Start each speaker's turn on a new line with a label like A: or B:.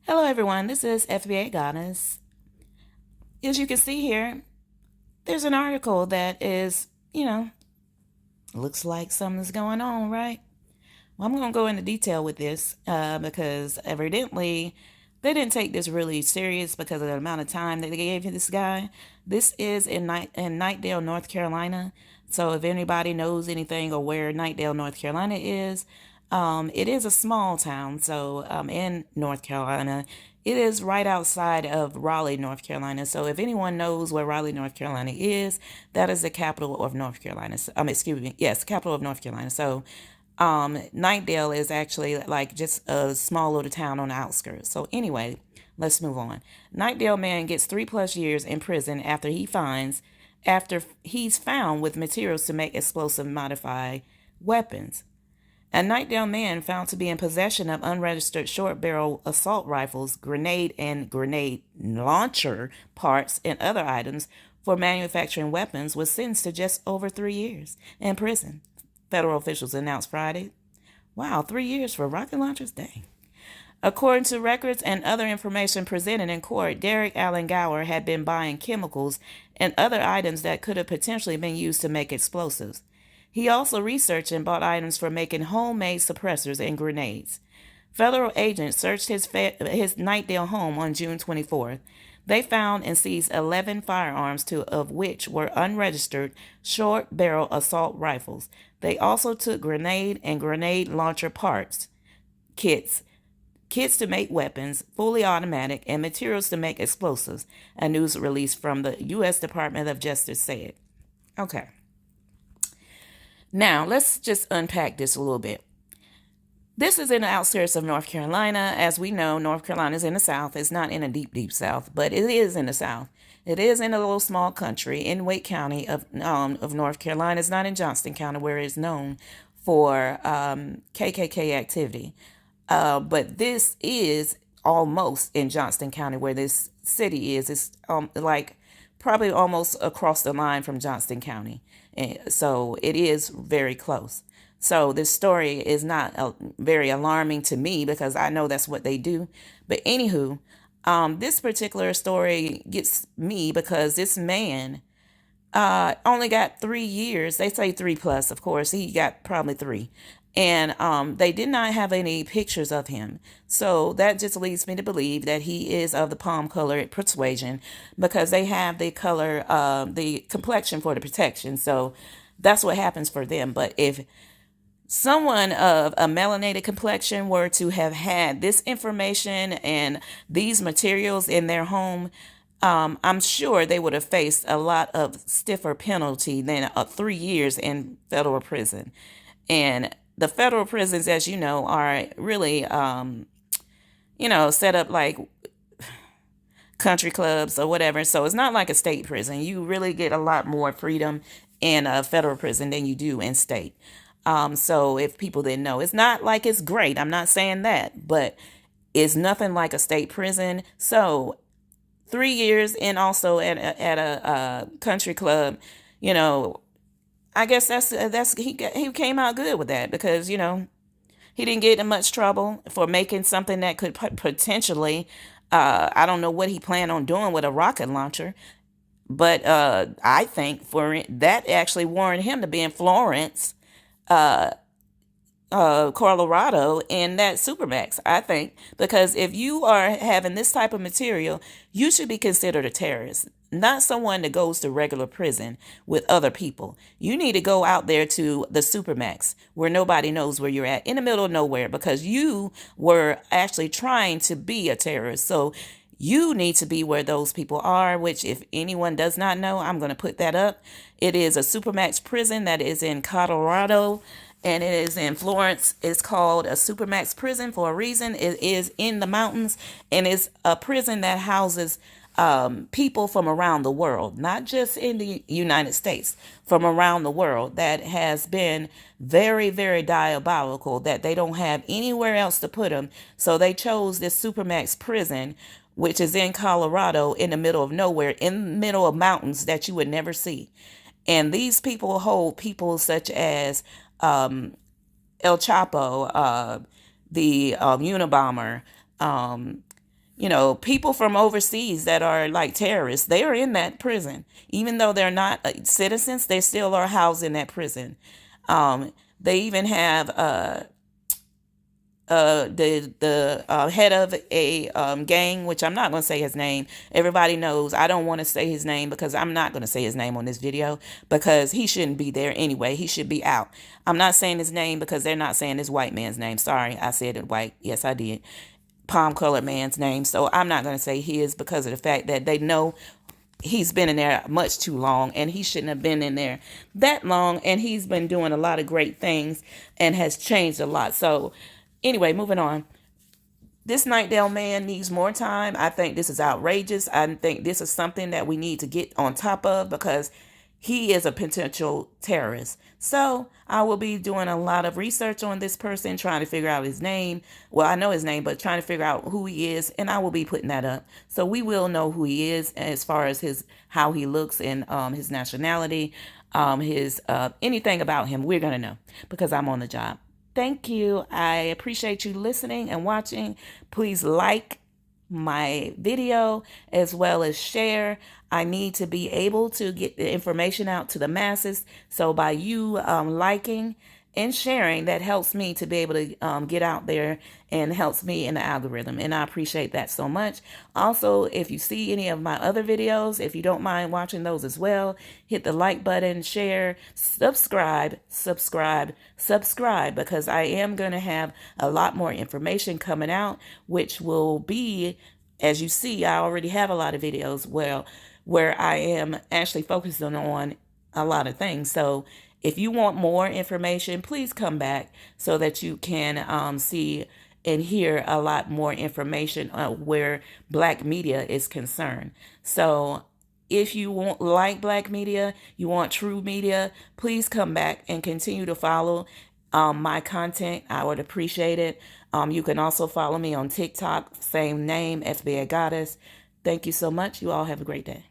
A: Hello, everyone. This is FBA Goddess. As you can see here, there's an article that is, looks like something's going on, right? Well, I'm going to go into detail with this because evidently they didn't take this really serious because of the amount of time that they gave to this guy. This is in Knightdale, North Carolina. So if anybody knows anything or where Knightdale, North Carolina is, it is a small town. So in North Carolina, it is right outside of Raleigh, North Carolina. So if anyone knows where Raleigh, North Carolina is, that is the capital of North Carolina. Excuse me. Yes, capital of North Carolina. So Knightdale is actually like just a small little town on the outskirts. So anyway, let's move on. Knightdale man gets 3+ years in prison after he's found with materials to make explosive modified weapons. A Knightdale man found to be in possession of unregistered short barrel assault rifles, grenade and grenade launcher parts, and other items for manufacturing weapons was sentenced to just over 3 years in prison, federal officials announced Friday. Wow, 3 years for rocket launchers? Dang. According to records and other information presented in court, Derek Allen Gower had been buying chemicals and other items that could have potentially been used to make explosives. He also researched and bought items for making homemade suppressors and grenades. Federal agents searched his Knightdale home on June 24th. They found and seized 11 firearms, 2 of which were unregistered short barrel assault rifles. They also took grenade and grenade launcher parts, kits to make weapons, fully automatic, and materials to make explosives, a news release from the U.S. Department of Justice said. Okay. Now, let's just unpack this a little bit. This is in the outskirts of North Carolina. As we know, North Carolina is in the South. It's not in a deep, deep South, but it is in the South. It is in a little small country in Wake County of North Carolina. It's not in Johnston County, where it's known for KKK activity. But this is almost in Johnston County, where this city is. It's like probably almost across the line from Johnston County. And so it is very close. So this story is not very alarming to me because I know that's what they do. But anywho, this particular story gets me because this man only got 3 years. They say 3+, of course. He got probably 3. And they did not have any pictures of him. So that just leads me to believe that he is of the palm color persuasion because they have the color, the complexion for the protection. So that's what happens for them. But if someone of a melanated complexion were to have had this information and these materials in their home, I'm sure they would have faced a lot of stiffer penalty than 3 years in federal prison. And the federal prisons, as you know, are really, set up like country clubs or whatever. So it's not like a state prison. You really get a lot more freedom in a federal prison than you do in state. So if people didn't know, it's not like it's great. I'm not saying that, but it's nothing like a state prison. So 3 years and also at a country club, I guess he came out good with that because he didn't get in much trouble for making something that could potentially, I don't know what he planned on doing with a rocket launcher, but I think that actually warranted him to be in Florence, uh, Colorado in that Supermax, I think, because if you are having this type of material, you should be considered a terrorist, not someone that goes to regular prison with other people. You need to go out there to the Supermax where nobody knows where you're at, in the middle of nowhere, because you were actually trying to be a terrorist. So you need to be where those people are, which if anyone does not know, I'm going to put that up. It is a Supermax prison that is in Colorado and it is in Florence. It's called a Supermax prison for a reason. It is in the mountains and it's a prison that houses people from around the world, not just in the United States, from around the world that has been very, very diabolical that they don't have anywhere else to put them. So they chose this Supermax prison, which is in Colorado in the middle of nowhere, in the middle of mountains that you would never see. And these people hold people such as El Chapo, the Unabomber, people from overseas that are like terrorists, they are in that prison. Even though they're not citizens, they still are housed in that prison. They even have the head of a gang, which I'm not going to say his name. Everybody knows I don't want to say his name because I'm not going to say his name on this video because he shouldn't be there anyway. He should be out. I'm not saying his name because they're not saying this white man's name. Sorry, I said it white. Yes, I did. Palm colored man's name. So I'm not going to say his because of the fact that they know he's been in there much too long and he shouldn't have been in there that long. And he's been doing a lot of great things and has changed a lot. So anyway, moving on. This Knightdale man needs more time. I think this is outrageous. I think this is something that we need to get on top of because he is a potential terrorist. So I will be doing a lot of research on this person, trying to figure out his name. Well, I know his name, but trying to figure out who he is, and I will be putting that up. So we will know who he is as far as how he looks and his nationality, his anything about him. We're gonna know because I'm on the job. Thank you. I appreciate you listening and watching. Please like my video as well as share. I need to be able to get the information out to the masses. So by you liking and sharing, that helps me to be able to get out there and helps me in the algorithm. And I appreciate that so much. Also, if you see any of my other videos, if you don't mind watching those as well, hit the like button, share, subscribe, because I am going to have a lot more information coming out, which will be, as you see, I already have a lot of videos where I am actually focusing on a lot of things. So if you want more information, please come back so that you can see and hear a lot more information where Black media is concerned. So if you like Black media, you want true media, please come back and continue to follow my content. I would appreciate it. You can also follow me on TikTok, same name, FBI Goddess. Thank you so much. You all have a great day.